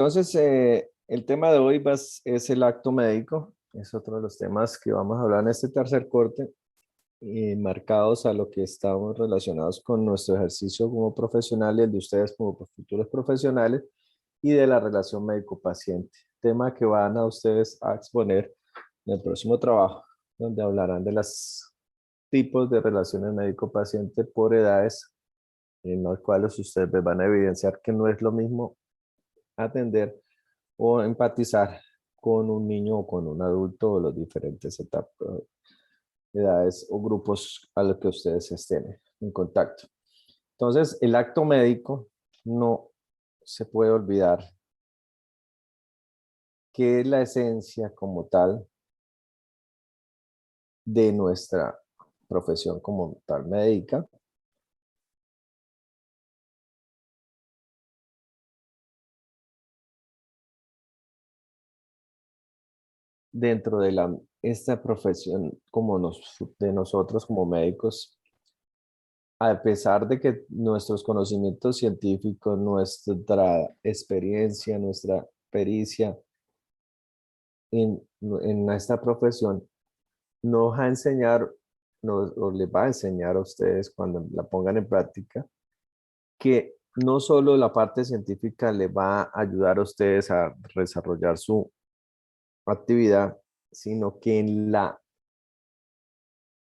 Entonces, el tema de hoy es el acto médico. Es otro de los temas que vamos a hablar en este tercer corte, marcados a lo que estamos relacionados con nuestro ejercicio como profesional y el de ustedes como futuros profesionales y de la relación médico-paciente. Tema que van a ustedes a exponer en el próximo trabajo, donde hablarán de los tipos de relaciones médico-paciente por edades, en los cuales ustedes van a evidenciar que no es lo mismo atender o empatizar con un niño o con un adulto o las diferentes etapas, edades o grupos a los que ustedes estén en contacto. Entonces, el acto médico no se puede olvidar que es la esencia como tal de nuestra profesión como tal médica. Dentro de esta profesión de nosotros como médicos, a pesar de que nuestros conocimientos científicos, nuestra experiencia, nuestra pericia en esta profesión nos va a enseñar, o les va a enseñar a ustedes cuando la pongan en práctica, que no solo la parte científica le va a ayudar a ustedes a desarrollar su actividad, sino que en la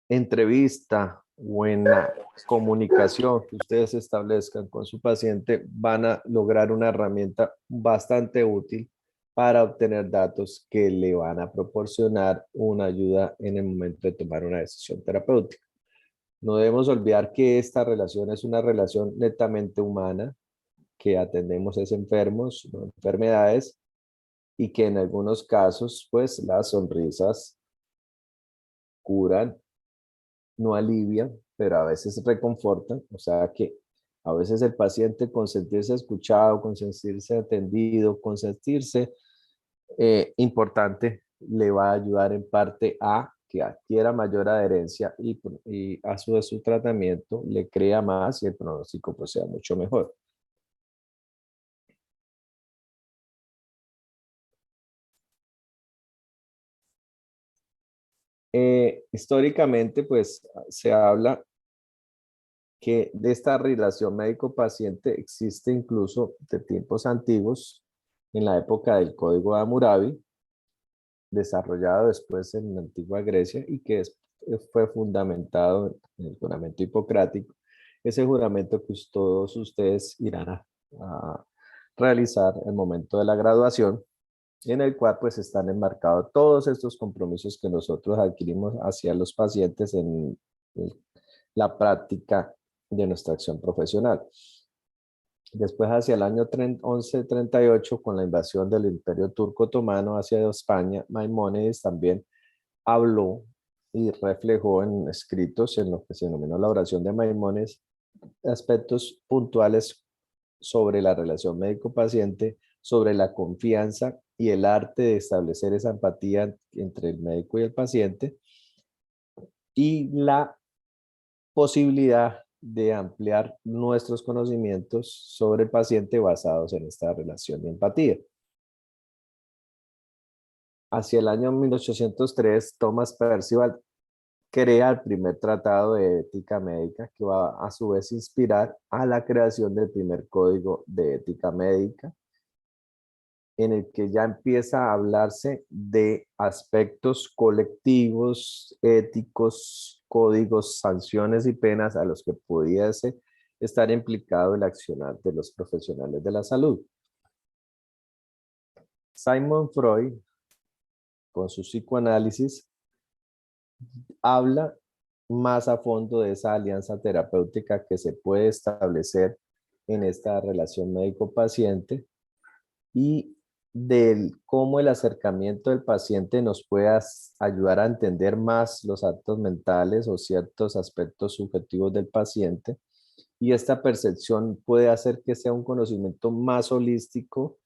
entrevista o en la comunicación que ustedes establezcan con su paciente, van a lograr una herramienta bastante útil para obtener datos que le van a proporcionar una ayuda en el momento de tomar una decisión terapéutica. No debemos olvidar que esta relación es una relación netamente humana, que atendemos a enfermos, no enfermedades, y que en algunos casos, pues las sonrisas curan, no alivian, pero a veces reconfortan. O sea que a veces el paciente, con sentirse escuchado, con sentirse atendido, con sentirse importante, le va a ayudar en parte a que adquiera mayor adherencia y a su tratamiento le crea más y el pronóstico pues sea mucho mejor. Históricamente pues se habla que de esta relación médico-paciente existe incluso de tiempos antiguos, en la época del Código de Hammurabi, desarrollado después en la antigua Grecia y que fue fundamentado en el juramento hipocrático, ese juramento que todos ustedes irán a realizar el momento de la graduación, en el cual pues están enmarcados todos estos compromisos que nosotros adquirimos hacia los pacientes en la práctica de nuestra acción profesional. Después, hacia el año 1138, con la invasión del Imperio Turco Otomano hacia España, Maimónides también habló y reflejó en escritos, en lo que se denominó la oración de Maimónides, aspectos puntuales sobre la relación médico-paciente, sobre la confianza y el arte de establecer esa empatía entre el médico y el paciente, y la posibilidad de ampliar nuestros conocimientos sobre el paciente basados en esta relación de empatía. Hacia el año 1803, Thomas Percival crea el primer tratado de ética médica, que va a su vez inspirar a la creación del primer código de ética médica, en el que ya empieza a hablarse de aspectos colectivos, éticos, códigos, sanciones y penas a los que pudiese estar implicado el accionar de los profesionales de la salud. Sigmund Freud, con su psicoanálisis, habla más a fondo de esa alianza terapéutica que se puede establecer en esta relación médico-paciente y del cómo el acercamiento del paciente nos puede ayudar a entender más los actos mentales o ciertos aspectos subjetivos del paciente, y esta percepción puede hacer que sea un conocimiento más holístico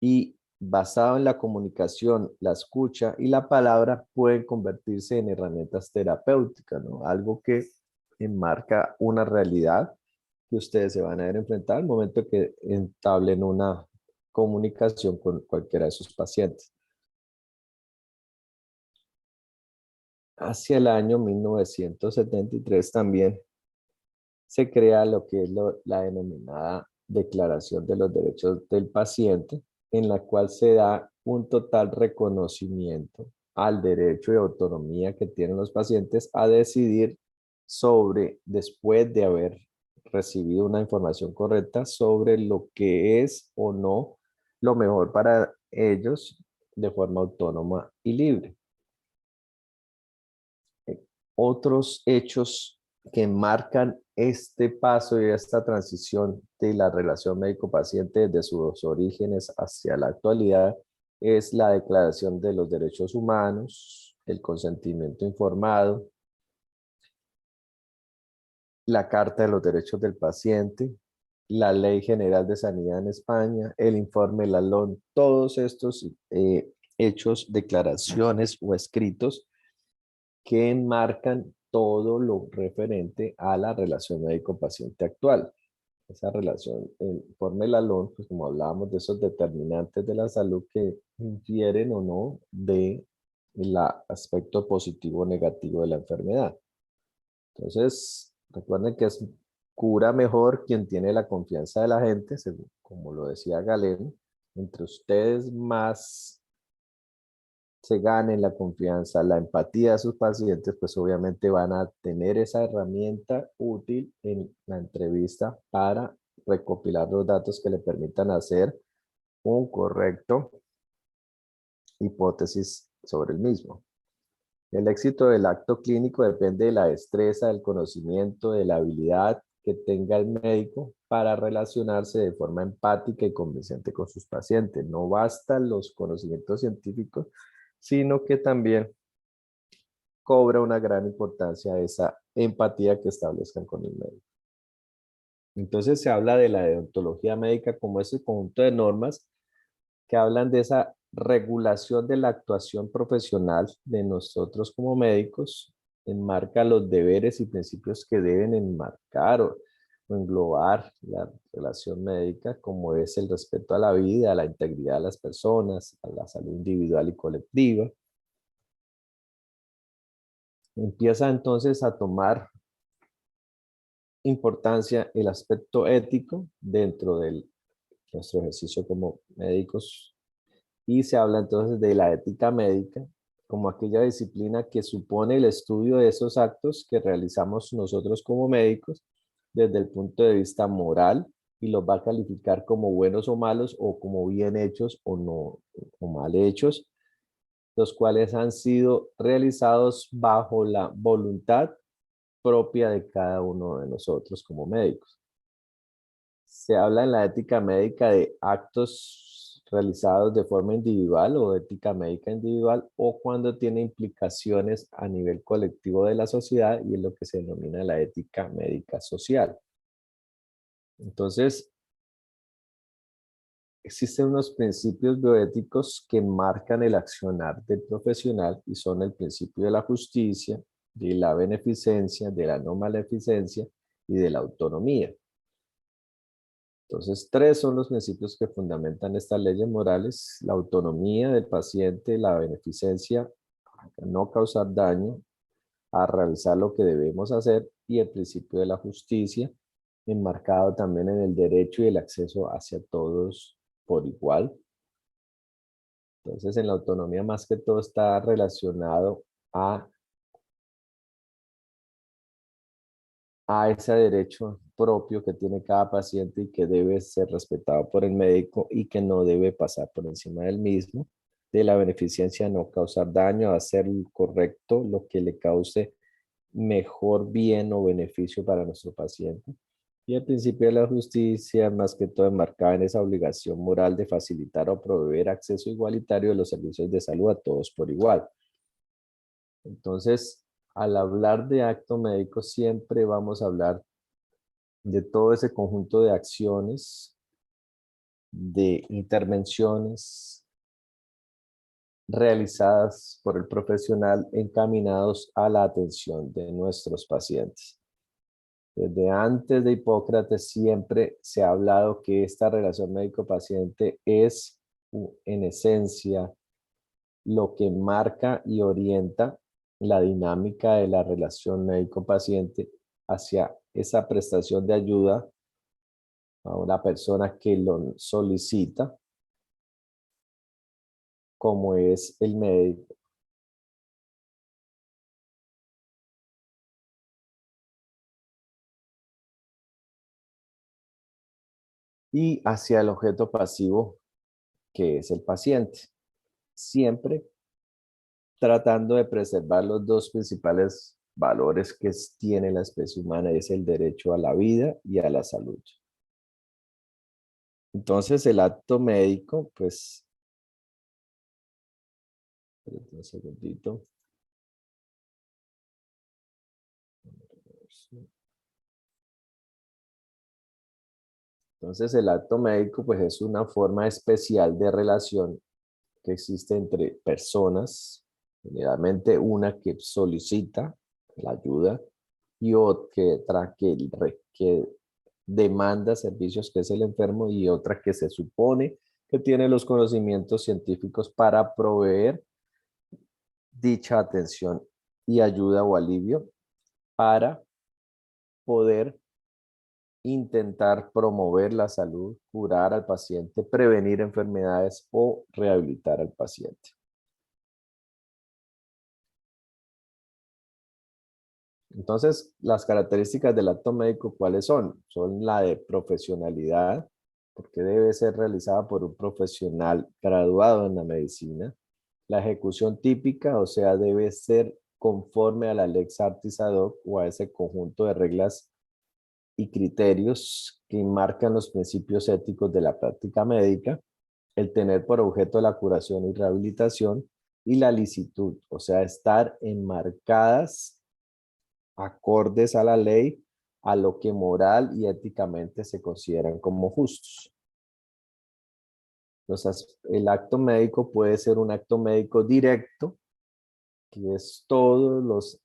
y basado en la comunicación, la escucha y la palabra pueden convertirse en herramientas terapéuticas, ¿no? Algo que enmarca una realidad que ustedes se van a ver enfrentar al momento que entablen una comunicación con cualquiera de sus pacientes. Hacia el año 1973 también se crea lo que es la denominada Declaración de los Derechos del Paciente, en la cual se da un total reconocimiento al derecho de autonomía que tienen los pacientes a decidir sobre, después de haber recibido una información correcta, sobre lo que es o no lo mejor para ellos de forma autónoma y libre. Otros hechos que marcan este paso y esta transición de la relación médico-paciente desde sus orígenes hacia la actualidad es la Declaración de los Derechos Humanos, el consentimiento informado, la Carta de los Derechos del Paciente, la Ley General de Sanidad en España, el informe Lalón, todos estos hechos, declaraciones o escritos que enmarcan todo lo referente a la relación médico-paciente actual. Esa relación, el informe Lalón, pues como hablábamos de esos determinantes de la salud que infieren o no de el aspecto positivo o negativo de la enfermedad. Entonces, recuerden que es cura mejor quien tiene la confianza de la gente, como lo decía Galeno, entre ustedes más se ganen la confianza, la empatía de sus pacientes, pues obviamente van a tener esa herramienta útil en la entrevista para recopilar los datos que le permitan hacer un correcto hipótesis sobre el mismo. El éxito del acto clínico depende de la destreza, del conocimiento, de la habilidad que tenga el médico para relacionarse de forma empática y convincente con sus pacientes. No bastan los conocimientos científicos, sino que también cobra una gran importancia esa empatía que establezcan con el médico. Entonces se habla de la deontología médica como ese conjunto de normas que hablan de esa regulación de la actuación profesional de nosotros como médicos, enmarca los deberes y principios que deben enmarcar o englobar la relación médica, como es el respeto a la vida, a la integridad de las personas, a la salud individual y colectiva. Empieza entonces a tomar importancia el aspecto ético dentro de nuestro ejercicio como médicos y se habla entonces de la ética médica como aquella disciplina que supone el estudio de esos actos que realizamos nosotros como médicos desde el punto de vista moral y los va a calificar como buenos o malos o como bien hechos o no o mal hechos, los cuales han sido realizados bajo la voluntad propia de cada uno de nosotros como médicos. Se habla en la ética médica de actos realizados de forma individual o ética médica individual o cuando tiene implicaciones a nivel colectivo de la sociedad y es lo que se denomina la ética médica social. Entonces, existen unos principios bioéticos que marcan el accionar del profesional y son el principio de la justicia, de la beneficencia, de la no maleficencia y de la autonomía. Entonces, tres son los principios que fundamentan estas leyes morales: la autonomía del paciente, la beneficencia, a no causar daño, a realizar lo que debemos hacer, y el principio de la justicia, enmarcado también en el derecho y el acceso hacia todos por igual. Entonces, en la autonomía más que todo está relacionado a ese derecho propio que tiene cada paciente y que debe ser respetado por el médico y que no debe pasar por encima del mismo, de la beneficencia, no causar daño, hacer correcto lo que le cause mejor bien o beneficio para nuestro paciente. Y el principio de la justicia, más que todo enmarcada en esa obligación moral de facilitar o proveer acceso igualitario de los servicios de salud a todos por igual. Entonces, al hablar de acto médico, siempre vamos a hablar de todo ese conjunto de acciones, de intervenciones realizadas por el profesional encaminados a la atención de nuestros pacientes. Desde antes de Hipócrates siempre se ha hablado que esta relación médico-paciente es en esencia lo que marca y orienta la dinámica de la relación médico-paciente hacia esa prestación de ayuda a una persona que lo solicita, como es el médico. Y hacia el objeto pasivo, que es el paciente. Siempre tratando de preservar los dos principales valores que tiene la especie humana, es el derecho a la vida y a la salud. Entonces el acto médico, pues, espérate un segundito. Entonces el acto médico, pues, es una forma especial de relación que existe entre personas, generalmente una que solicita la ayuda y otra que demanda servicios, que es el enfermo, y otra que se supone que tiene los conocimientos científicos para proveer dicha atención y ayuda o alivio para poder intentar promover la salud, curar al paciente, prevenir enfermedades o rehabilitar al paciente. Entonces, las características del acto médico, ¿cuáles son? Son la de profesionalidad, porque debe ser realizada por un profesional graduado en la medicina. La ejecución típica, o sea, debe ser conforme a la lex artis ad hoc o a ese conjunto de reglas y criterios que marcan los principios éticos de la práctica médica. El tener por objeto la curación y rehabilitación, y la licitud, o sea, estar enmarcadas acordes a la ley, a lo que moral y éticamente se consideran como justos. Entonces, el acto médico puede ser un acto médico directo, que es todos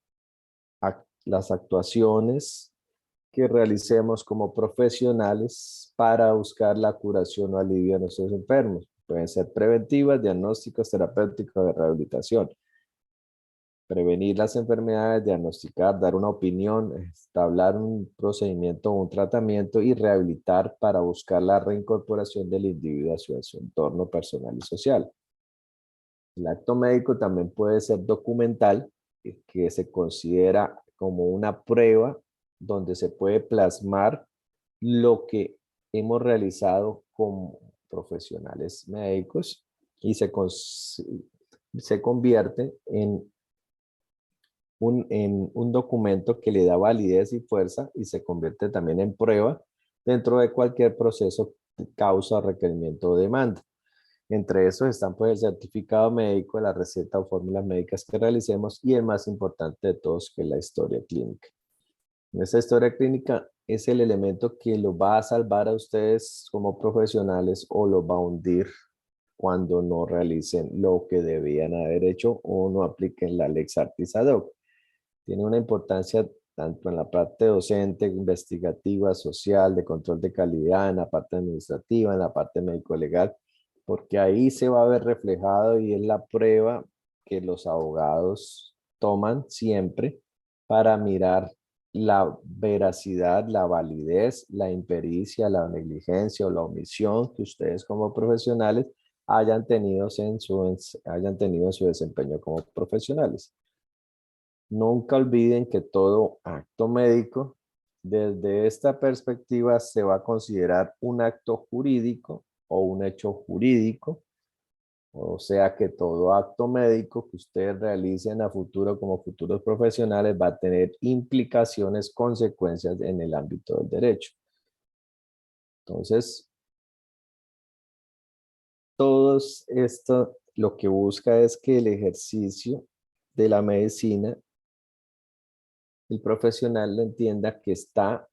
las actuaciones que realicemos como profesionales para buscar la curación o alivio de nuestros enfermos. Pueden ser preventivas, diagnósticos, terapéuticos, de rehabilitación. Prevenir las enfermedades, diagnosticar, dar una opinión, establecer un procedimiento o un tratamiento, y rehabilitar para buscar la reincorporación del individuo a su entorno personal y social. El acto médico también puede ser documental, que se considera como una prueba donde se puede plasmar lo que hemos realizado como profesionales médicos, y se convierte en un documento que le da validez y fuerza, y se convierte también en prueba dentro de cualquier proceso, causa, requerimiento o demanda. Entre esos están, pues, el certificado médico, la receta o fórmulas médicas que realicemos, y el más importante de todos, que es la historia clínica. Esta historia clínica es el elemento que los va a salvar a ustedes como profesionales o los va a hundir cuando no realicen lo que debían haber hecho o no apliquen la lex artis ad hoc. Tiene una importancia tanto en la parte docente, investigativa, social, de control de calidad, en la parte administrativa, en la parte médico-legal, porque ahí se va a ver reflejado, y es la prueba que los abogados toman siempre para mirar la veracidad, la validez, la impericia, la negligencia o la omisión que ustedes como profesionales hayan tenido en su desempeño como profesionales. Nunca olviden que todo acto médico, desde esta perspectiva, se va a considerar un acto jurídico o un hecho jurídico. O sea que todo acto médico que ustedes realicen a futuro como futuros profesionales va a tener implicaciones, consecuencias en el ámbito del derecho. Entonces, todo esto lo que busca es que el ejercicio de la medicina, el profesional lo entienda que está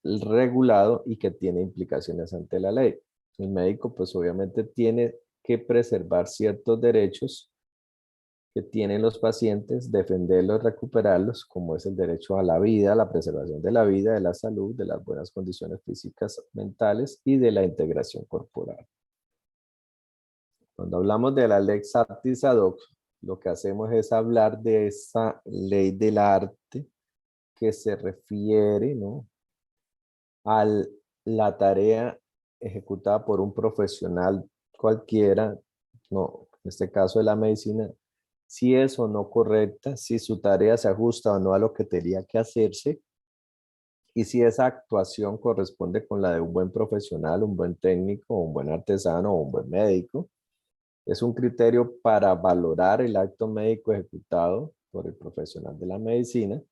regulado y que tiene implicaciones ante la ley. El médico, pues, obviamente tiene que preservar ciertos derechos que tienen los pacientes, defenderlos, recuperarlos, como es el derecho a la vida, la preservación de la vida, de la salud, de las buenas condiciones físicas, mentales y de la integración corporal. Cuando hablamos de la lex artis ad hoc, lo que hacemos es hablar de esa ley del arte que se refiere, ¿no?, a la tarea ejecutada por un profesional cualquiera, no, en este caso de la medicina, si es o no correcta, si su tarea se ajusta o no a lo que tenía que hacerse, y si esa actuación corresponde con la de un buen profesional, un buen técnico, un buen artesano o un buen médico. Es un criterio para valorar el acto médico ejecutado por el profesional de la medicina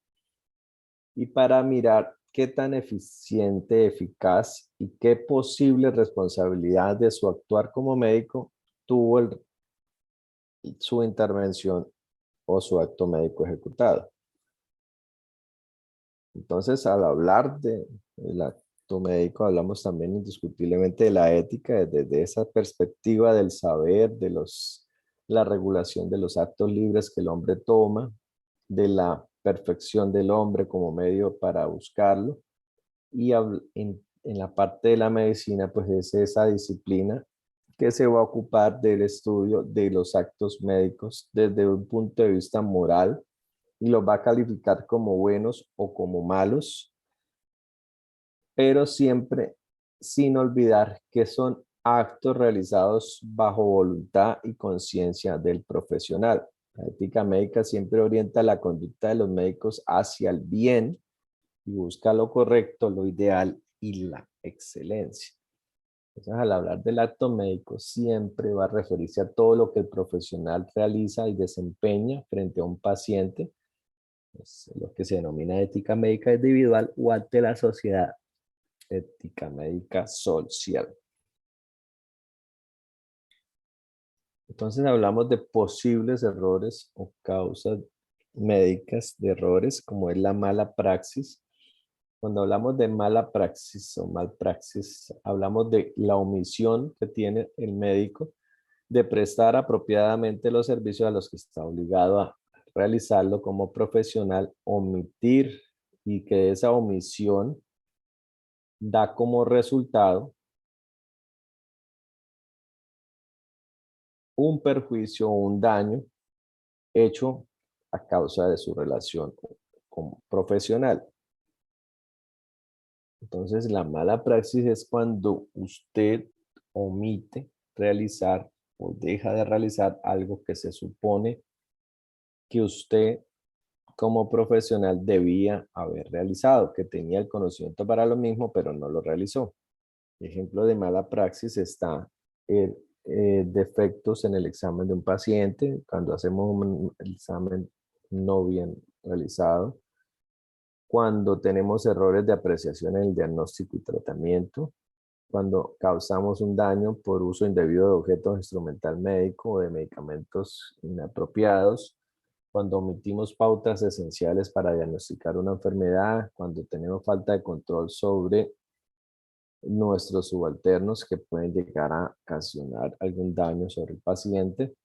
y para mirar qué tan eficiente, eficaz y qué posible responsabilidad de su actuar como médico tuvo su intervención o su acto médico ejecutado. Entonces, al hablar del acto médico, hablamos también indiscutiblemente de la ética desde esa perspectiva del saber, la regulación de los actos libres que el hombre toma, de la perfección del hombre como medio para buscarlo. Y en la parte de la medicina, pues es esa disciplina que se va a ocupar del estudio de los actos médicos desde un punto de vista moral y los va a calificar como buenos o como malos, pero siempre sin olvidar que son actos realizados bajo voluntad y conciencia del profesional. La ética médica siempre orienta la conducta de los médicos hacia el bien y busca lo correcto, lo ideal y la excelencia. Entonces, al hablar del acto médico, siempre va a referirse a todo lo que el profesional realiza y desempeña frente a un paciente, pues, lo que se denomina ética médica individual o ante la sociedad, ética médica social. Entonces hablamos de posibles errores o causas médicas de errores, como es la mala praxis. Cuando hablamos de mala praxis o malpraxis, hablamos de la omisión que tiene el médico de prestar apropiadamente los servicios a los que está obligado a realizarlo como profesional, omitir, y que esa omisión da como resultado un perjuicio o un daño hecho a causa de su relación como profesional. Entonces, la mala praxis es cuando usted omite realizar o deja de realizar algo que se supone que usted como profesional debía haber realizado, que tenía el conocimiento para lo mismo, pero no lo realizó. Ejemplo de mala praxis está el, defectos en el examen de un paciente, cuando hacemos un examen no bien realizado, cuando tenemos errores de apreciación en el diagnóstico y tratamiento, cuando causamos un daño por uso indebido de objetos instrumental médico o de medicamentos inapropiados, cuando omitimos pautas esenciales para diagnosticar una enfermedad, cuando tenemos falta de control sobre nuestros subalternos que pueden llegar a ocasionar algún daño sobre el paciente.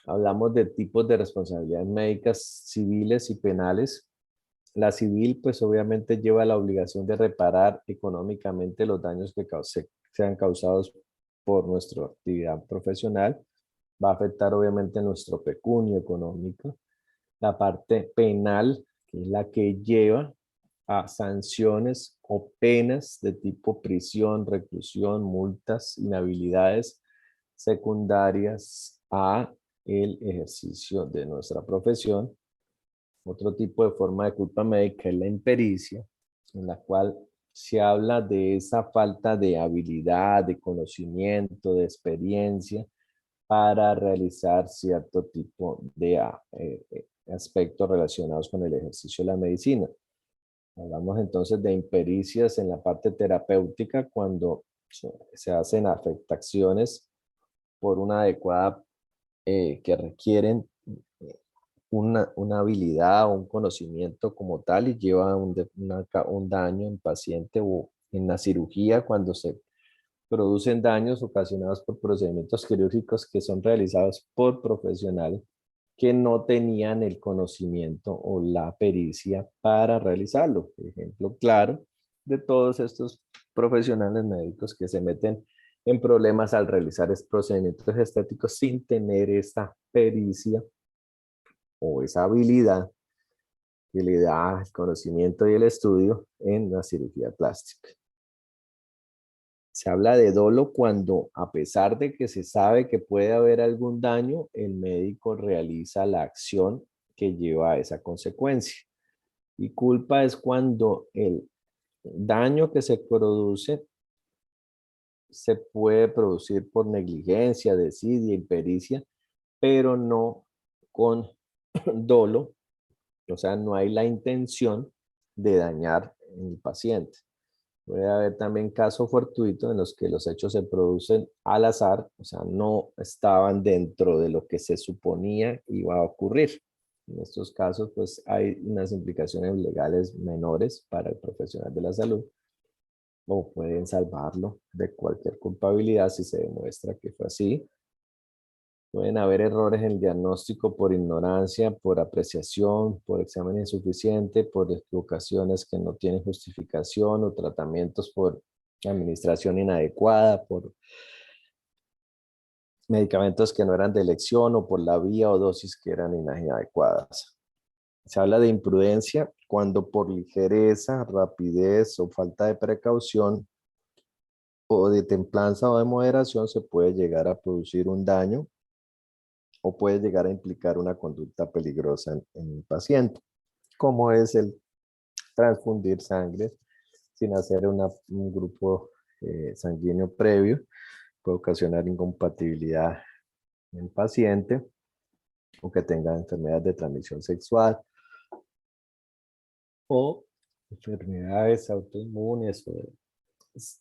Hablamos de tipos de responsabilidades médicas civiles y penales. La civil, pues obviamente lleva la obligación de reparar económicamente los daños que sean causados por nuestra actividad profesional. Va a afectar obviamente nuestro pecunio económico. La parte penal, que es la que lleva a sanciones o penas de tipo prisión, reclusión, multas, inhabilidades secundarias a el ejercicio de nuestra profesión. Otro tipo de forma de culpa médica es la impericia, en la cual se habla de esa falta de habilidad, de conocimiento, de experiencia para realizar cierto tipo de aspectos relacionados con el ejercicio de la medicina. Hablamos entonces de impericias en la parte terapéutica cuando se hacen afectaciones por una adecuada que requieren una habilidad o un conocimiento como tal y lleva un daño en paciente o en la cirugía cuando se producen daños ocasionados por procedimientos quirúrgicos que son realizados por profesionales que no tenían el conocimiento o la pericia para realizarlo. Ejemplo claro de todos estos profesionales médicos que se meten en problemas al realizar estos procedimientos estéticos sin tener esa pericia o esa habilidad que le da el conocimiento y el estudio en la cirugía plástica. Se habla de dolo cuando, a pesar de que se sabe que puede haber algún daño, el médico realiza la acción que lleva a esa consecuencia. Y culpa es cuando el daño que se produce se puede producir por negligencia, desidia, impericia, pero no con dolo, o sea, no hay la intención de dañar al paciente. Puede haber también casos fortuitos en los que los hechos se producen al azar, o sea, no estaban dentro de lo que se suponía iba a ocurrir. En estos casos, pues hay unas implicaciones legales menores para el profesional de la salud o pueden salvarlo de cualquier culpabilidad si se demuestra que fue así. Pueden haber errores en el diagnóstico por ignorancia, por apreciación, por examen insuficiente, por equivocaciones que no tienen justificación o tratamientos por administración inadecuada, por medicamentos que no eran de elección o por la vía o dosis que eran inadecuadas. Se habla de imprudencia cuando por ligereza, rapidez o falta de precaución o de templanza o de moderación se puede llegar a producir un daño o puede llegar a implicar una conducta peligrosa en el paciente, como es el transfundir sangre sin hacer un grupo sanguíneo previo, puede ocasionar incompatibilidad en el paciente o que tenga enfermedades de transmisión sexual o enfermedades autoinmunes o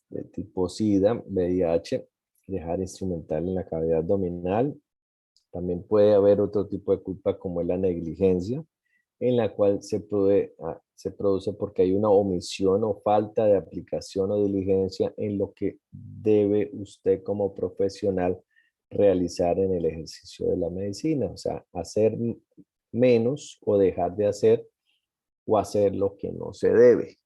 de tipo SIDA, VIH, dejar instrumental en la cavidad abdominal. También puede haber otro tipo de culpa como es la negligencia, en la cual se produce porque hay una omisión o falta de aplicación o diligencia en lo que debe usted como profesional realizar en el ejercicio de la medicina. O sea, hacer menos o dejar de hacer o hacer lo que no se debe.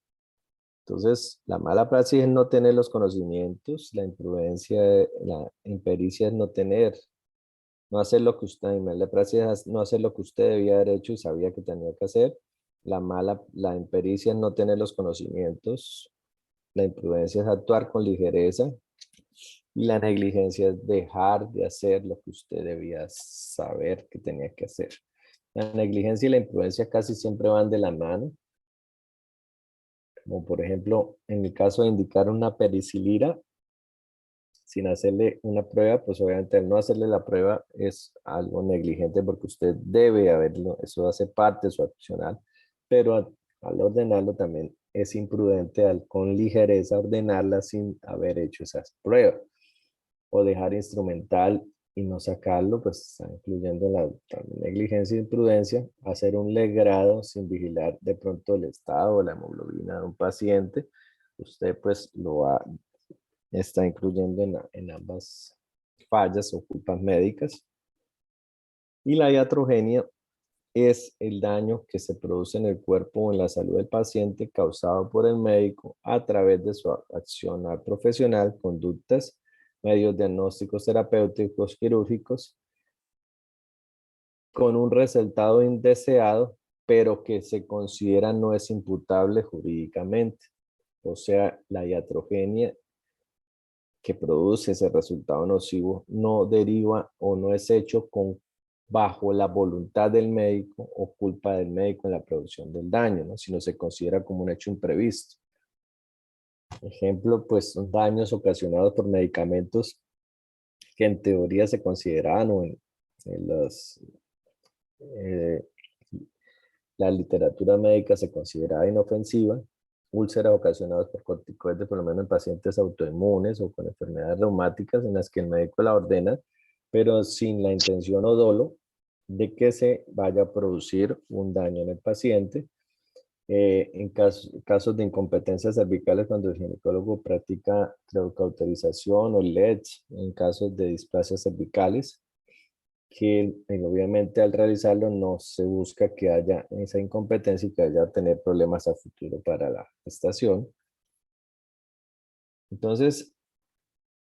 Entonces, la mala praxis es no tener los conocimientos, la imprudencia, la impericia es no hacer lo que usted, la praxis es no hacer lo que usted debía haber hecho y sabía que tenía que hacer. La impericia es no tener los conocimientos, la imprudencia es actuar con ligereza y la negligencia es dejar de hacer lo que usted debía saber que tenía que hacer. La negligencia y la imprudencia casi siempre van de la mano, como por ejemplo, en el caso de indicar una pericilira sin hacerle una prueba, pues obviamente al no hacerle la prueba es algo negligente porque usted debe haberlo, eso hace parte de su opcional, pero al ordenarlo también es imprudente al con ligereza ordenarla sin haber hecho esas pruebas o dejar instrumental y no sacarlo, pues está incluyendo la negligencia e imprudencia, hacer un legrado sin vigilar de pronto el estado o la hemoglobina de un paciente, usted pues está incluyendo en ambas fallas o culpas médicas. Y la iatrogenia es el daño que se produce en el cuerpo o en la salud del paciente causado por el médico a través de su accionar profesional, conductas, medios diagnósticos terapéuticos quirúrgicos, con un resultado indeseado, pero que se considera no es imputable jurídicamente. O sea, la iatrogenia que produce ese resultado nocivo no deriva o no es hecho bajo la voluntad del médico o culpa del médico en la producción del daño, ¿no? Sino se considera como un hecho imprevisto. Ejemplo, pues son daños ocasionados por medicamentos que en teoría se consideraban o en eh, la literatura médica se consideraba inofensiva, úlceras ocasionadas por corticoides, por lo menos en pacientes autoinmunes o con enfermedades reumáticas en las que el médico la ordena, pero sin la intención o dolo de que se vaya a producir un daño en el paciente. En casos de incompetencias cervicales, cuando el ginecólogo practica cauterización o LEDs, en casos de displasias cervicales, que obviamente al realizarlo no se busca que haya esa incompetencia y que haya a tener problemas a futuro para la gestación. Entonces,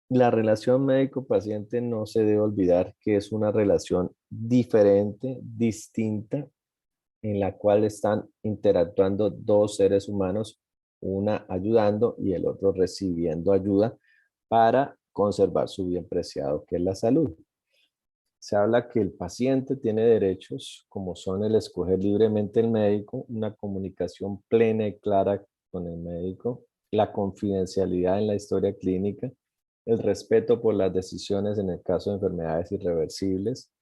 la relación médico-paciente no se debe olvidar que es una relación diferente, distinta, en la cual están interactuando dos seres humanos, una ayudando y el otro recibiendo ayuda para conservar su bien preciado, que es la salud. Se habla que el paciente tiene derechos, como son el escoger libremente el médico, una comunicación plena y clara con el médico, la confidencialidad en la historia clínica, el respeto por las decisiones en el caso de enfermedades irreversibles,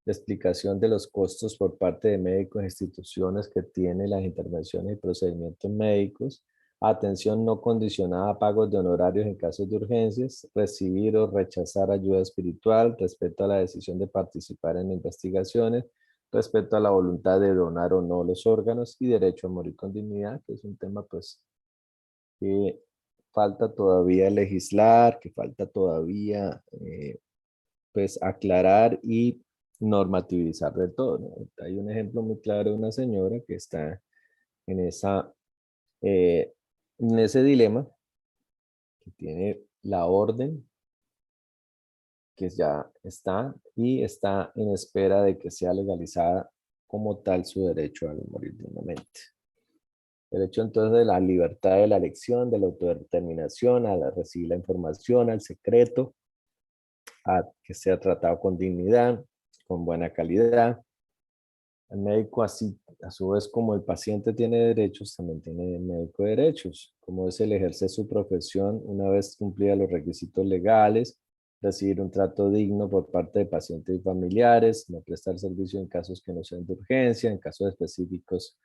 la explicación de los costos por parte de médicos e instituciones que tienen las intervenciones y procedimientos médicos, atención no condicionada a pagos de honorarios en casos de urgencias, recibir o rechazar ayuda espiritual, respeto a la decisión de participar en investigaciones, respeto a la voluntad de donar o no los órganos y derecho a morir con dignidad, que es un tema pues que falta todavía legislar, que falta todavía pues aclarar y normativizar del todo, ¿no? Hay un ejemplo muy claro de una señora que está en esa en ese dilema, que tiene la orden que ya está y está en espera de que sea legalizada como tal su derecho a no morir dignamente. Derecho entonces de la libertad de la elección, de la autodeterminación, a recibir la información, al secreto, a que sea tratado con dignidad, con buena calidad. El médico así, a su vez, como el paciente tiene derechos, también tiene el médico derechos, como es el ejercer su profesión una vez cumplida los requisitos legales, recibir un trato digno por parte de pacientes y familiares, no prestar servicio en casos que no sean de urgencia, en casos específicos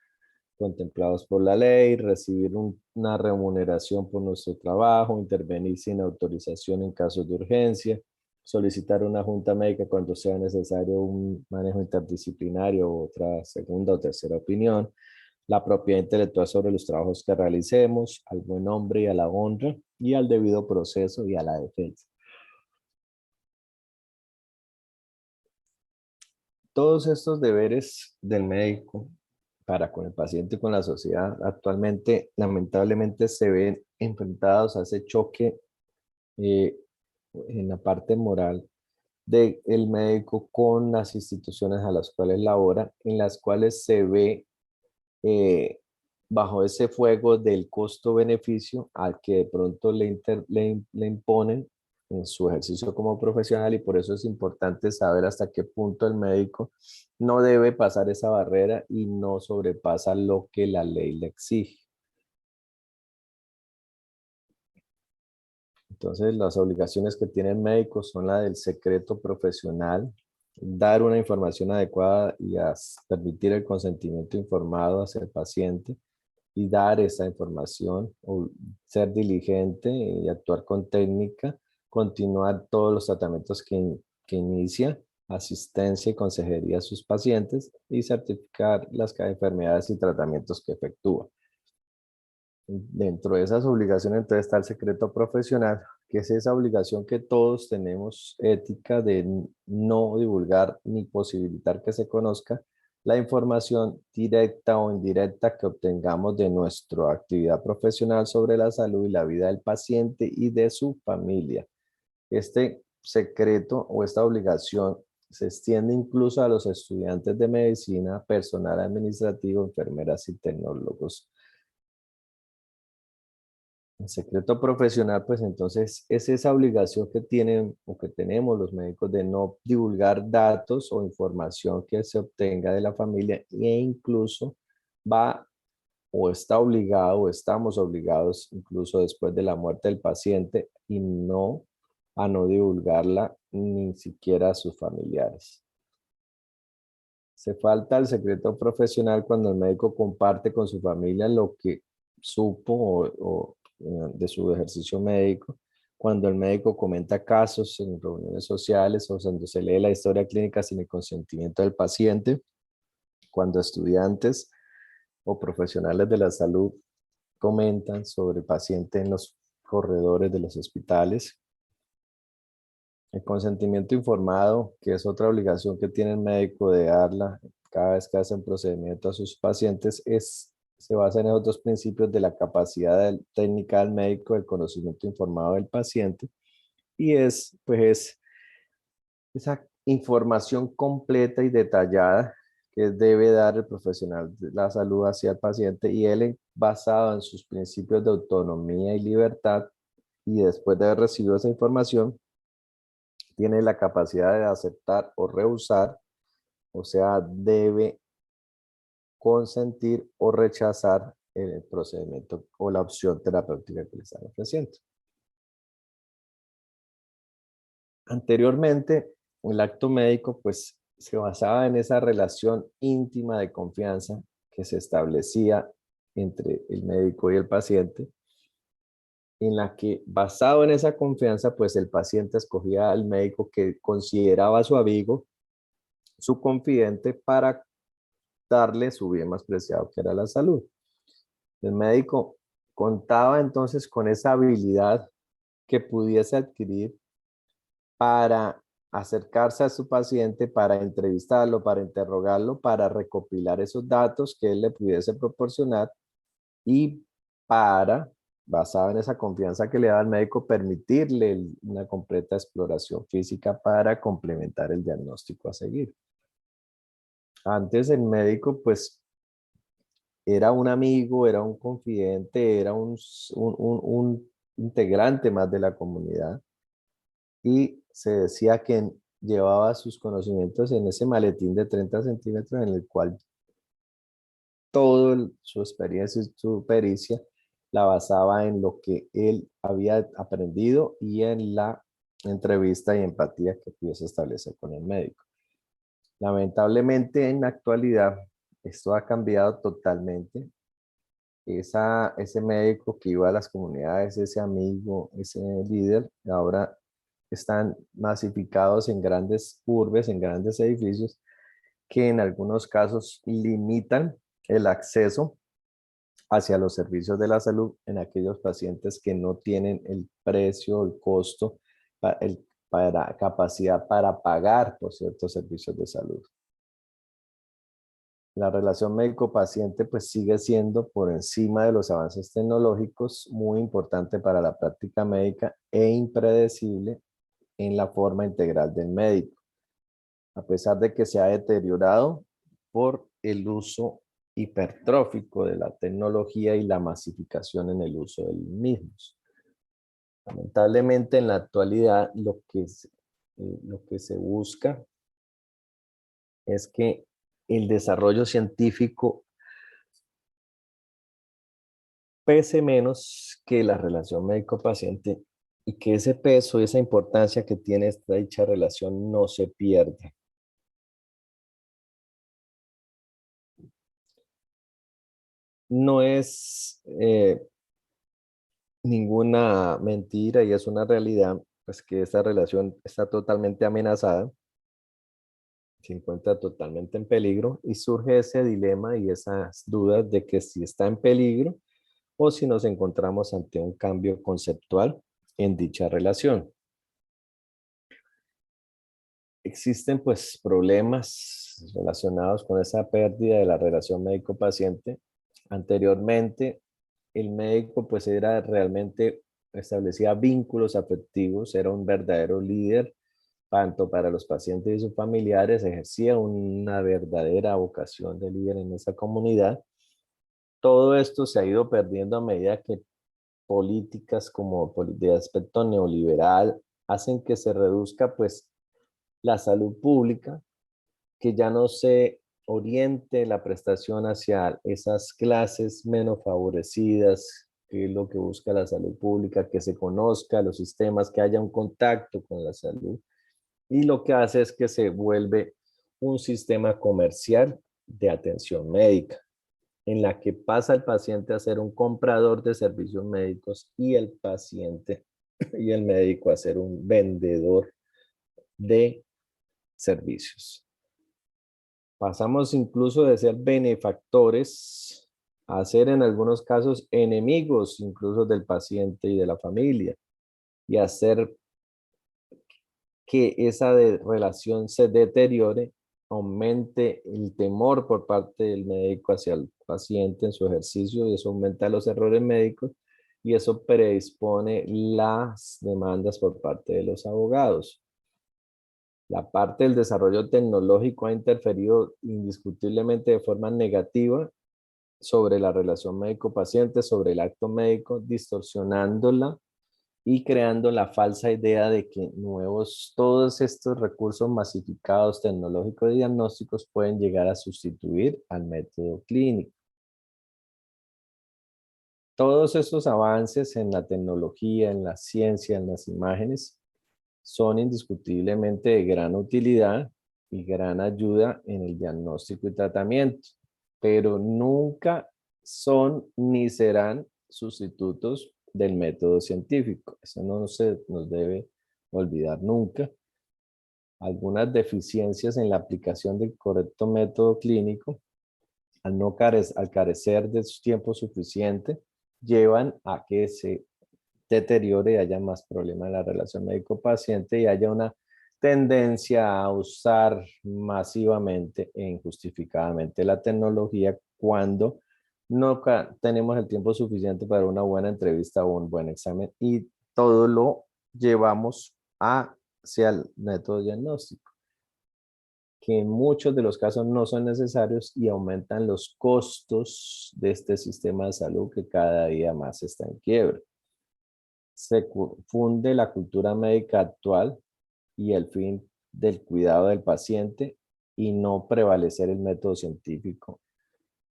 contemplados por la ley, recibir una remuneración por nuestro trabajo, intervenir sin autorización en casos de urgencia, solicitar una junta médica cuando sea necesario un manejo interdisciplinario o otra segunda o tercera opinión, la propiedad intelectual sobre los trabajos que realicemos, al buen nombre y a la honra y al debido proceso y a la defensa. Todos estos deberes del médico para con el paciente y con la sociedad actualmente lamentablemente se ven enfrentados a ese choque eh, en la parte moral del médico con las instituciones a las cuales labora, en las cuales se ve eh, bajo ese fuego del costo-beneficio al que de pronto le imponen en su ejercicio como profesional, y por eso es importante saber hasta qué punto el médico no debe pasar esa barrera y no sobrepasa lo que la ley le exige. Entonces, las obligaciones que tiene el médico son la del secreto profesional, dar una información adecuada y permitir el consentimiento informado hacia el paciente y dar esa información, o ser diligente y actuar con técnica, continuar todos los tratamientos que inicia, asistencia y consejería a sus pacientes y certificar las enfermedades y tratamientos que efectúa. Dentro de esas obligaciones entonces está el secreto profesional, que es esa obligación que todos tenemos ética de no divulgar ni posibilitar que se conozca la información directa o indirecta que obtengamos de nuestra actividad profesional sobre la salud y la vida del paciente y de su familia. Este secreto o esta obligación se extiende incluso a los estudiantes de medicina, personal administrativo, enfermeras y tecnólogos. El secreto profesional, pues entonces es esa obligación que tienen o que tenemos los médicos de no divulgar datos o información que se obtenga de la familia, e incluso va o está obligado o estamos obligados incluso después de la muerte del paciente y no a no divulgarla ni siquiera a sus familiares. Se falta el secreto profesional cuando el médico comparte con su familia lo que supo de su ejercicio médico, cuando el médico comenta casos en reuniones sociales o cuando se lee la historia clínica sin el consentimiento del paciente, cuando estudiantes o profesionales de la salud comentan sobre el paciente en los corredores de los hospitales, El consentimiento informado, que es otra obligación que tiene el médico de darla cada vez que hace un procedimiento a sus pacientes, se basa en esos dos principios de la capacidad técnica del médico, del conocimiento informado del paciente, y pues, esa información completa y detallada que debe dar el profesional de la salud hacia el paciente, y él, basado en sus principios de autonomía y libertad, y después de haber recibido esa información, tiene la capacidad de aceptar o rehusar, o sea, debe consentir o rechazar el procedimiento o la opción terapéutica que le están ofreciendo. Anteriormente, el acto médico pues se basaba en esa relación íntima de confianza que se establecía entre el médico y el paciente, en la que, basado en esa confianza, pues el paciente escogía al médico que consideraba su amigo, su confidente, para darle su bien más preciado, que era la salud. El médico contaba entonces con esa habilidad que pudiese adquirir para acercarse a su paciente, para entrevistarlo, para interrogarlo, para recopilar esos datos que él le pudiese proporcionar, y para, basado en esa confianza que le da al médico, permitirle una completa exploración física para complementar el diagnóstico a seguir. Antes el médico pues era un amigo, era un confidente, era un integrante más de la comunidad, y se decía que llevaba sus conocimientos en ese maletín de 30 centímetros, en el cual toda su experiencia y su pericia la basaba en lo que él había aprendido y en la entrevista y empatía que pudiese establecer con el médico. Lamentablemente, en la actualidad, esto ha cambiado totalmente. Ese médico que iba a las comunidades, ese amigo, ese líder, ahora están masificados en grandes urbes, en grandes edificios, que en algunos casos limitan el acceso hacia los servicios de la salud en aquellos pacientes que no tienen el precio, el costo, para capacidad para pagar por ciertos servicios de salud. La relación médico-paciente pues sigue siendo, por encima de los avances tecnológicos, muy importante para la práctica médica e impredecible en la forma integral del médico, a pesar de que se ha deteriorado por el uso hipertrófico de la tecnología y la masificación en el uso de los mismos. Lamentablemente, en la actualidad lo que se busca es que el desarrollo científico pese menos que la relación médico-paciente, y que ese peso y esa importancia que tiene esta dicha relación no se pierda. No es ninguna mentira, y es una realidad, pues, que esta relación está totalmente amenazada, se encuentra totalmente en peligro, y surge ese dilema y esas dudas de que si está en peligro o si nos encontramos ante un cambio conceptual en dicha relación. Existen pues problemas relacionados con esa pérdida de la relación médico-paciente. Anteriormente, el médico pues era realmente, establecía vínculos afectivos, era un verdadero líder, tanto para los pacientes y sus familiares, ejercía una verdadera vocación de líder en esa comunidad. Todo esto se ha ido perdiendo a medida que políticas como de aspecto neoliberal hacen que se reduzca pues la salud pública, que ya no se oriente la prestación hacia esas clases menos favorecidas, que es lo que busca la salud pública, que se conozca los sistemas, que haya un contacto con la salud. Y lo que hace es que se vuelve un sistema comercial de atención médica, en la que pasa el paciente a ser un comprador de servicios médicos y el paciente y el médico a ser un vendedor de servicios. Pasamos incluso de ser benefactores a ser, en algunos casos, enemigos incluso del paciente y de la familia, y a ser que esa relación se deteriore, aumente el temor por parte del médico hacia el paciente en su ejercicio, y eso aumenta los errores médicos, y eso predispone las demandas por parte de los abogados. La parte del desarrollo tecnológico ha interferido indiscutiblemente de forma negativa sobre la relación médico-paciente, sobre el acto médico, distorsionándola y creando la falsa idea de que todos estos recursos masificados tecnológicos y diagnósticos pueden llegar a sustituir al método clínico. Todos estos avances en la tecnología, en la ciencia, en las imágenes, son indiscutiblemente de gran utilidad y gran ayuda en el diagnóstico y tratamiento, pero nunca son ni serán sustitutos del método científico. Eso no se nos debe olvidar nunca. Algunas deficiencias en la aplicación del correcto método clínico, al carecer de tiempo suficiente, llevan a que se deteriore y haya más problemas en la relación médico-paciente y haya una tendencia a usar masivamente e injustificadamente la tecnología cuando no tenemos el tiempo suficiente para una buena entrevista o un buen examen, y todo lo llevamos hacia el método diagnóstico, que en muchos de los casos no son necesarios y aumentan los costos de este sistema de salud que cada día más está en quiebra. Se funde la cultura médica actual y el fin del cuidado del paciente, y no prevalecer el método científico,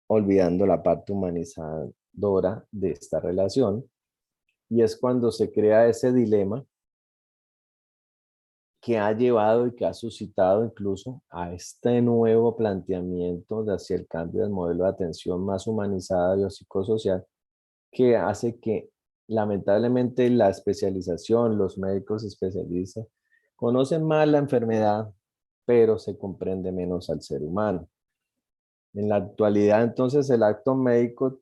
olvidando la parte humanizadora de esta relación. Y es cuando se crea ese dilema que ha llevado y que ha suscitado incluso a este nuevo planteamiento de hacia el cambio del modelo de atención más humanizada biopsicosocial, que hace que lamentablemente la especialización, los médicos especialistas, conocen más la enfermedad, pero se comprende menos al ser humano. En la actualidad, entonces, el acto médico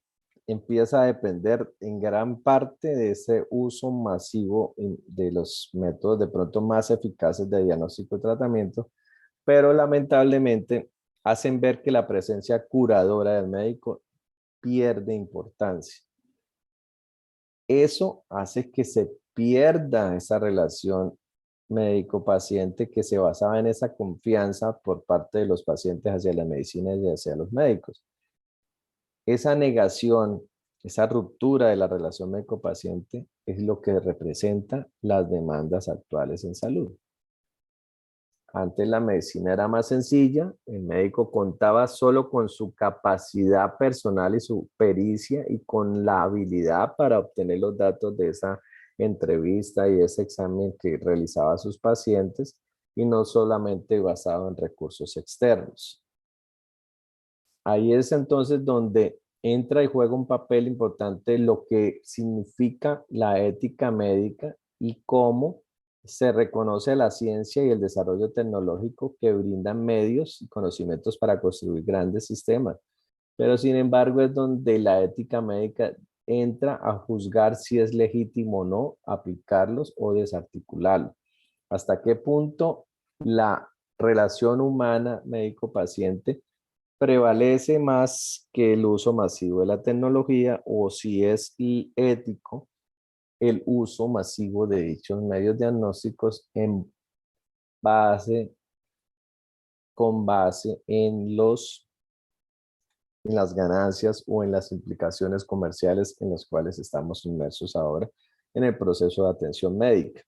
empieza a depender en gran parte de ese uso masivo de los métodos de pronto más eficaces de diagnóstico y tratamiento, pero lamentablemente hacen ver que la presencia curadora del médico pierde importancia. Eso hace que se pierda esa relación médico-paciente que se basaba en esa confianza por parte de los pacientes hacia la medicina y hacia los médicos. Esa negación, esa ruptura de la relación médico-paciente es lo que representa las demandas actuales en salud. Antes la medicina era más sencilla, el médico contaba solo con su capacidad personal y su pericia y con la habilidad para obtener los datos de esa entrevista y ese examen que realizaba a sus pacientes, y no solamente basado en recursos externos. Ahí es entonces donde entra y juega un papel importante lo que significa la ética médica y cómo se reconoce la ciencia y el desarrollo tecnológico que brindan medios y conocimientos para construir grandes sistemas. Pero sin embargo es donde la ética médica entra a juzgar si es legítimo o no aplicarlos o desarticularlos. Hasta qué punto la relación humana médico-paciente prevalece más que el uso masivo de la tecnología, o si es ético el uso masivo de dichos medios diagnósticos base, con base en las ganancias o en las implicaciones comerciales en las cuales estamos inmersos ahora en el proceso de atención médica.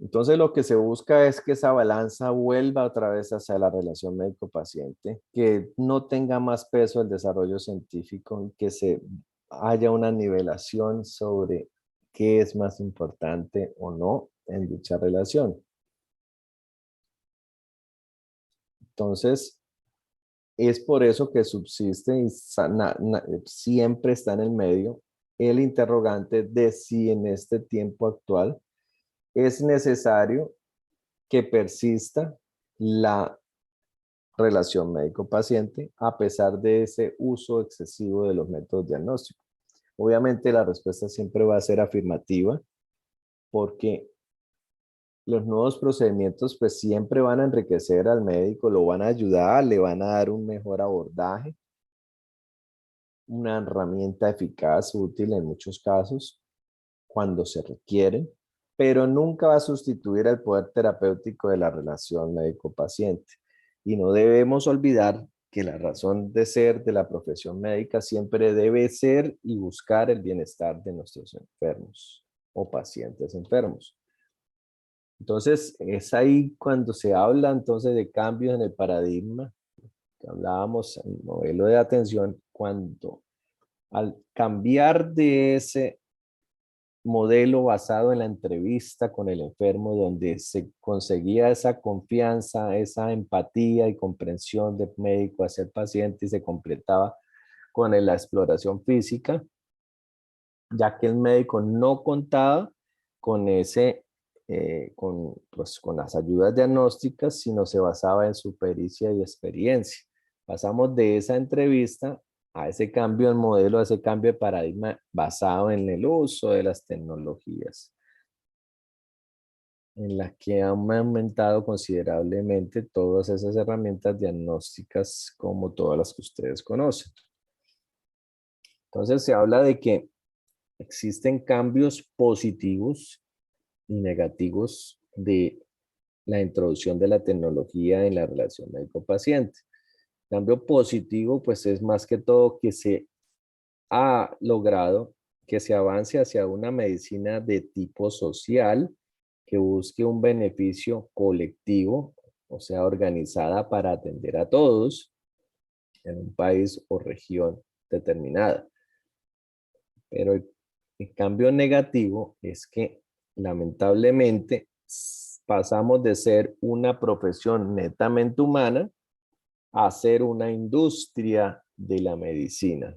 Entonces lo que se busca es que esa balanza vuelva otra vez hacia la relación médico-paciente, que no tenga más peso el desarrollo científico y que haya una nivelación sobre qué es más importante o no en dicha relación. Entonces, es por eso que subsiste y siempre está en el medio el interrogante de si en este tiempo actual es necesario que persista la relación médico-paciente a pesar de ese uso excesivo de los métodos diagnósticos. Obviamente la respuesta siempre va a ser afirmativa, porque Los nuevos procedimientos pues siempre van a enriquecer al médico, lo van a ayudar, le van a dar un mejor abordaje, una herramienta eficaz, útil en muchos casos, cuando se requieren, pero nunca va a sustituir el poder terapéutico de la relación médico-paciente. Y no debemos olvidar que la razón de ser de la profesión médica siempre debe ser y buscar el bienestar de nuestros enfermos o pacientes enfermos. Entonces, es ahí cuando se habla entonces de cambios en el paradigma, que hablábamos en el modelo de atención, cuando al cambiar de ese modelo basado en la entrevista con el enfermo, donde se conseguía esa confianza, esa empatía y comprensión del médico hacia el paciente y se completaba con la exploración física, ya que el médico no contaba con con las ayudas diagnósticas, sino se basaba en su pericia y experiencia. Pasamos de esa entrevista a ese cambio de modelo, a ese cambio de paradigma basado en el uso de las tecnologías, en la que han aumentado considerablemente todas esas herramientas diagnósticas como todas las que ustedes conocen. Entonces se habla de que existen cambios positivos y negativos de la introducción de la tecnología en la relación médico-paciente. Cambio positivo, pues es más que todo que se ha logrado que se avance hacia una medicina de tipo social que busque un beneficio colectivo, o sea, organizada para atender a todos en un país o región determinada. Pero el cambio negativo es que lamentablemente pasamos de ser una profesión netamente humana a ser una industria de la medicina,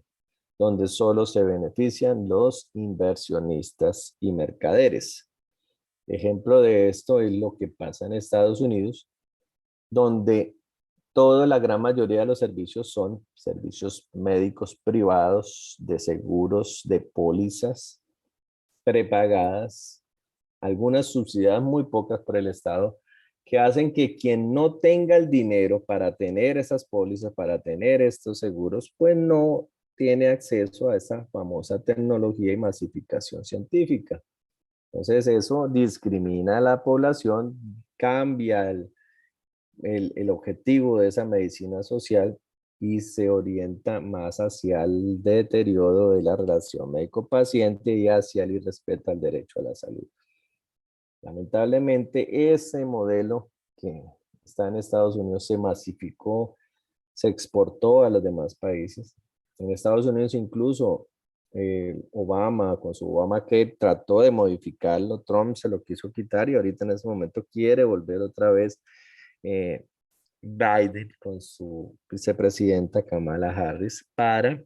donde solo se benefician los inversionistas y mercaderes. Ejemplo de esto es lo que pasa en Estados Unidos, donde toda la gran mayoría de los servicios son servicios médicos privados, de seguros, de pólizas prepagadas, algunas subsidiadas, muy pocas por el Estado, que hacen que quien no tenga el dinero para tener esas pólizas, para tener estos seguros, pues no tiene acceso a esa famosa tecnología y masificación científica. Entonces eso discrimina a la población, cambia el objetivo de esa medicina social y se orienta más hacia el deterioro de la relación médico-paciente y hacia el irrespeto al derecho a la salud. Lamentablemente, ese modelo que está en Estados Unidos se masificó, se exportó a los demás países. En Estados Unidos incluso Obama, con su Obamacare, trató de modificarlo, Trump se lo quiso quitar y ahorita en ese momento quiere volver otra vez eh, Biden con su vicepresidenta Kamala Harris para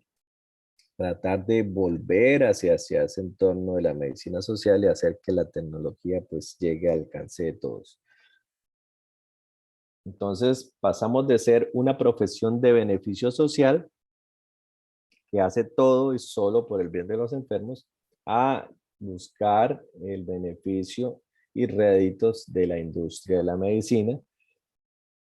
tratar de volver hacia ese entorno de la medicina social y hacer que la tecnología pues llegue al alcance de todos. Entonces pasamos de ser una profesión de beneficio social que hace todo y solo por el bien de los enfermos a buscar el beneficio y réditos de la industria de la medicina,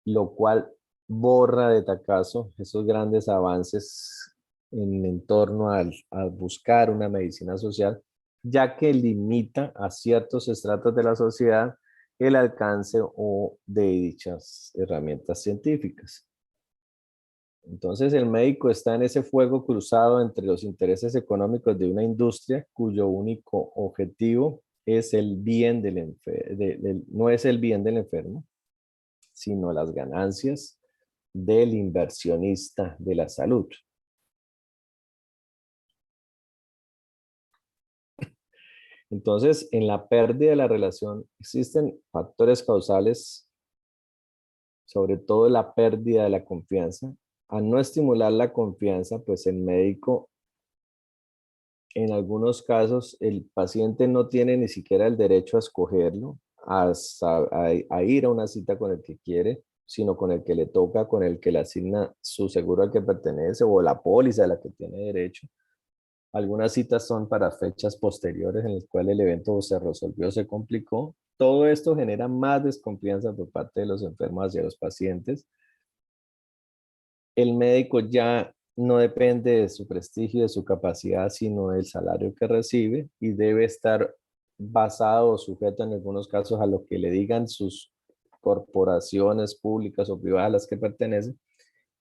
lo cual borra de tacazo esos grandes avances en torno a buscar una medicina social, ya que limita a ciertos estratos de la sociedad el alcance o de dichas herramientas científicas. Entonces el médico está en ese fuego cruzado entre los intereses económicos de una industria cuyo único objetivo es el bien no es el bien del enfermo, sino las ganancias del inversionista de la salud. Entonces, en la pérdida de la relación existen factores causales, sobre todo la pérdida de la confianza. Al no estimular la confianza, pues el médico, en algunos casos, el paciente no tiene ni siquiera el derecho a escogerlo, a ir a una cita con el que quiere, sino con el que le toca, con el que le asigna su seguro al que pertenece o la póliza a la que tiene derecho. Algunas citas son para fechas posteriores en las cuales el evento se resolvió, se complicó. Todo esto genera más desconfianza por parte de los enfermos hacia los pacientes. El médico ya no depende de su prestigio, de su capacidad, sino del salario que recibe y debe estar basado o sujeto en algunos casos a lo que le digan sus corporaciones públicas o privadas a las que pertenece.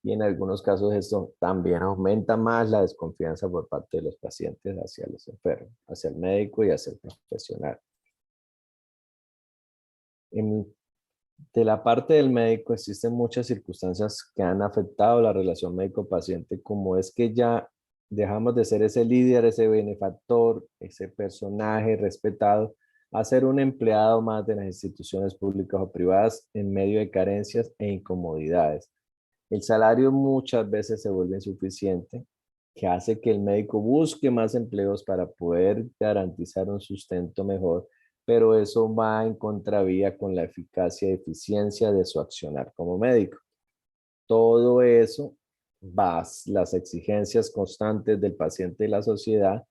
Y en algunos casos esto también aumenta más la desconfianza por parte de los pacientes hacia los enfermos, hacia el médico y hacia el profesional. De la parte del médico existen muchas circunstancias que han afectado la relación médico-paciente, como es que ya dejamos de ser ese líder, ese benefactor, ese personaje respetado, a ser un empleado más de las instituciones públicas o privadas en medio de carencias e incomodidades. El salario muchas veces se vuelve insuficiente, que hace que el médico busque más empleos para poder garantizar un sustento mejor, pero eso va en contravía con la eficacia y eficiencia de su accionar como médico. Todo eso, las exigencias constantes del paciente y la sociedad,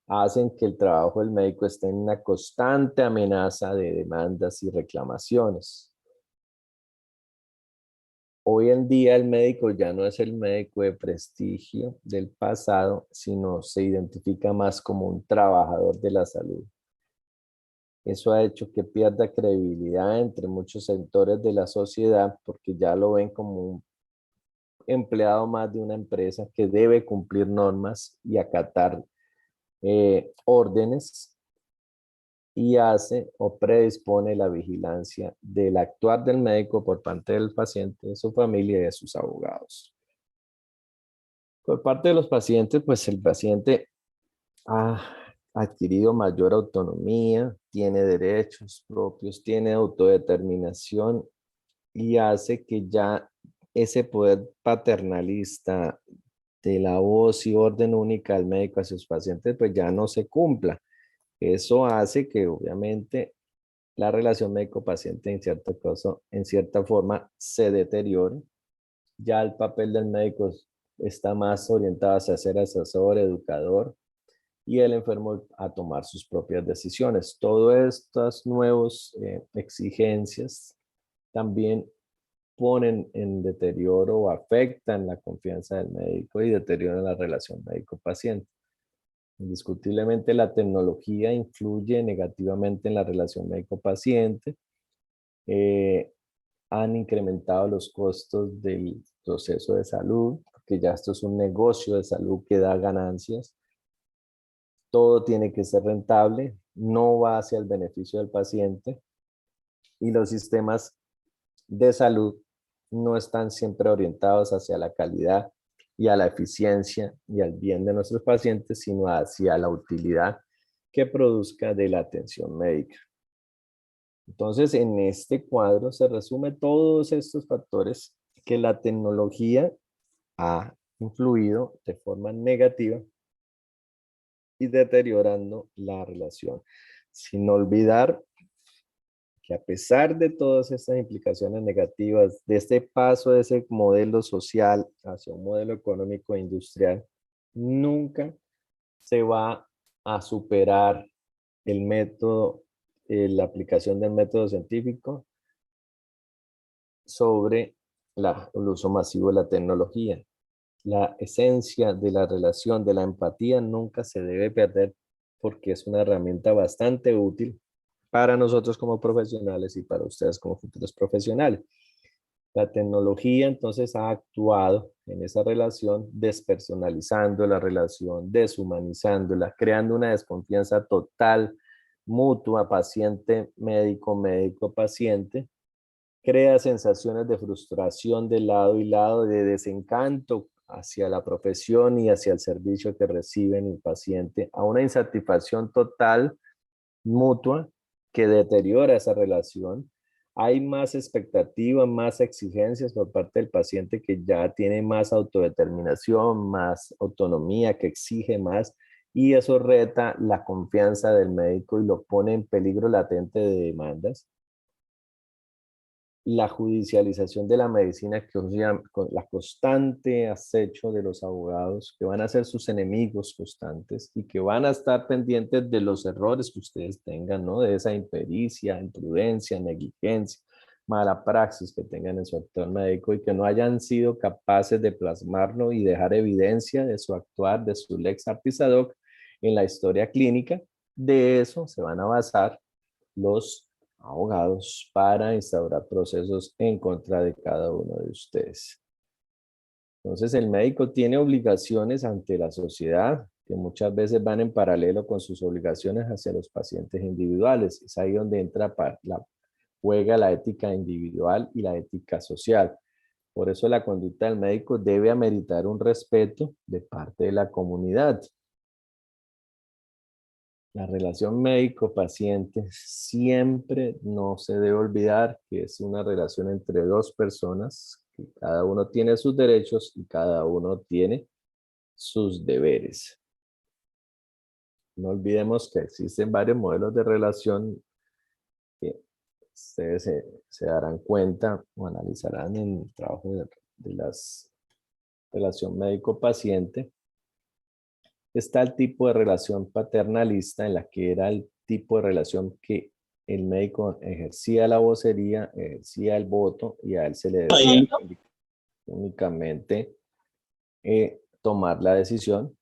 hacen que el trabajo del médico esté en una constante amenaza de demandas y reclamaciones. Hoy en día el médico ya no es el médico de prestigio del pasado, sino se identifica más como un trabajador de la salud. Eso ha hecho que pierda credibilidad entre muchos sectores de la sociedad porque ya lo ven como un empleado más de una empresa que debe cumplir normas y acatar órdenes y hace o predispone la vigilancia del actuar del médico por parte del paciente, de su familia y de sus abogados. Por parte de los pacientes, pues el paciente ha adquirido mayor autonomía, tiene derechos propios, tiene autodeterminación y hace que ya ese poder paternalista de la voz y orden única del médico a sus pacientes, pues ya no se cumpla. Eso hace que obviamente la relación médico-paciente en cierta forma se deteriore. Ya el papel del médico está más orientado hacia ser asesor, educador, y el enfermo a tomar sus propias decisiones. Todas estas nuevas exigencias también ponen en deterioro o afectan la confianza del médico y deterioran la relación médico-paciente. Indiscutiblemente la tecnología influye negativamente en la relación médico-paciente. Han incrementado los costos del proceso de salud, porque ya esto es un negocio de salud que da ganancias. Todo tiene que ser rentable, no va hacia el beneficio del paciente y los sistemas de salud no están siempre orientados hacia la calidad y a la eficiencia y al bien de nuestros pacientes, sino hacia la utilidad que produzca de la atención médica. Entonces, en este cuadro se resume todos estos factores que la tecnología ha influido de forma negativa y deteriorando la relación. Sin olvidar que a pesar de todas estas implicaciones negativas, de este paso de ese modelo social hacia un modelo económico e industrial, nunca se va a superar el método, la aplicación del método científico sobre el uso masivo de la tecnología. La esencia de la relación, de la empatía, nunca se debe perder porque es una herramienta bastante útil para nosotros como profesionales y para ustedes como futuros profesionales. La tecnología entonces ha actuado en esa relación despersonalizando la relación, deshumanizándola, creando una desconfianza total, mutua, paciente-médico, médico-paciente, crea sensaciones de frustración de lado y lado, de desencanto hacia la profesión y hacia el servicio que reciben el paciente, a una insatisfacción total, mutua, que deteriora esa relación. Hay más expectativa, más exigencias por parte del paciente que ya tiene más autodeterminación, más autonomía, que exige más, y eso reta la confianza del médico y lo pone en peligro latente de demandas. la judicialización de la medicina, que os llama, la constante acecho de los abogados, que van a ser sus enemigos constantes y que van a estar pendientes de los errores que ustedes tengan, ¿no? De esa impericia, imprudencia, negligencia, mala praxis que tengan en su actuar médico y que no hayan sido capaces de plasmarlo y dejar evidencia de su actuar, de su lex artis ad hoc en la historia clínica. De eso se van a basar los abogados para instaurar procesos en contra de cada uno de ustedes. Entonces, el médico tiene obligaciones ante la sociedad que muchas veces van en paralelo con sus obligaciones hacia los pacientes individuales. Es ahí donde entra juega la ética individual y la ética social. Por eso la conducta del médico debe ameritar un respeto de parte de la comunidad. La relación médico-paciente siempre no se debe olvidar que es una relación entre dos personas, que cada uno tiene sus derechos y cada uno tiene sus deberes. No olvidemos que existen varios modelos de relación que ustedes se darán cuenta o analizarán en el trabajo de la relación médico-paciente. Está el tipo de relación paternalista, en la que era el tipo de relación que el médico ejercía la vocería, ejercía el voto y a él se le debe únicamente tomar la decisión.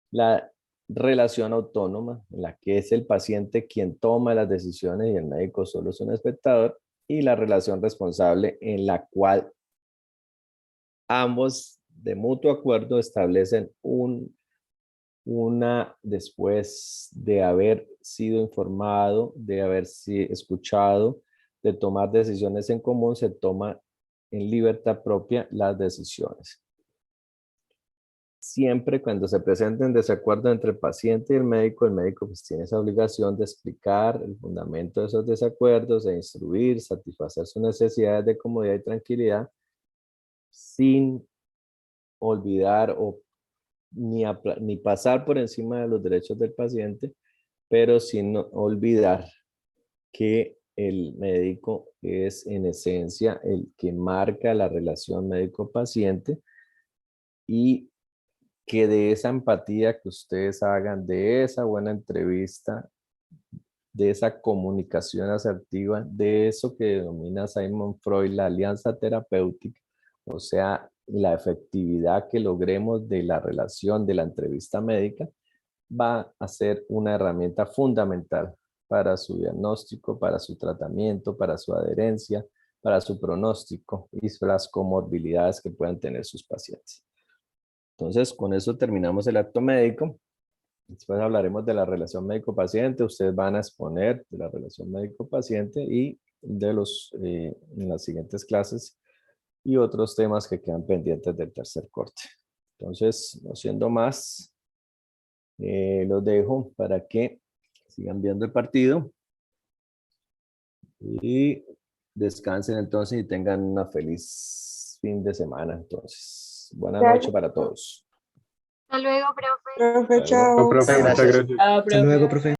La relación autónoma, en la que es el paciente quien toma las decisiones y el médico solo es un espectador. Y la relación responsable, en la cual ambos de mutuo acuerdo establecen después de haber sido informado, de haber escuchado, de tomar decisiones en común, se toma en libertad propia las decisiones. Siempre cuando se presenten desacuerdos entre el paciente y el médico pues tiene esa obligación de explicar el fundamento de esos desacuerdos, de instruir, satisfacer sus necesidades de comodidad y tranquilidad, sin olvidar o ni pasar por encima de los derechos del paciente, pero sin olvidar que el médico es en esencia el que marca la relación médico-paciente y que de esa empatía que ustedes hagan, de esa buena entrevista, de esa comunicación asertiva, de eso que denomina Sigmund Freud la alianza terapéutica, o sea, la efectividad que logremos de la relación de la entrevista médica, va a ser una herramienta fundamental para su diagnóstico, para su tratamiento, para su adherencia, para su pronóstico y las comorbilidades que puedan tener sus pacientes. Entonces, con eso terminamos el acto médico. Después hablaremos de la relación médico-paciente. Ustedes van a exponer de la relación médico-paciente y de en las siguientes clases y otros temas que quedan pendientes del tercer corte. Entonces, no siendo más, los dejo para que sigan viendo el partido y descansen entonces y tengan una feliz fin de semana. Entonces, buena noche para todos. Hasta luego, profe. Profe, Hasta luego. chao. Profe, muchas gracias. Chao, Hasta luego, profe.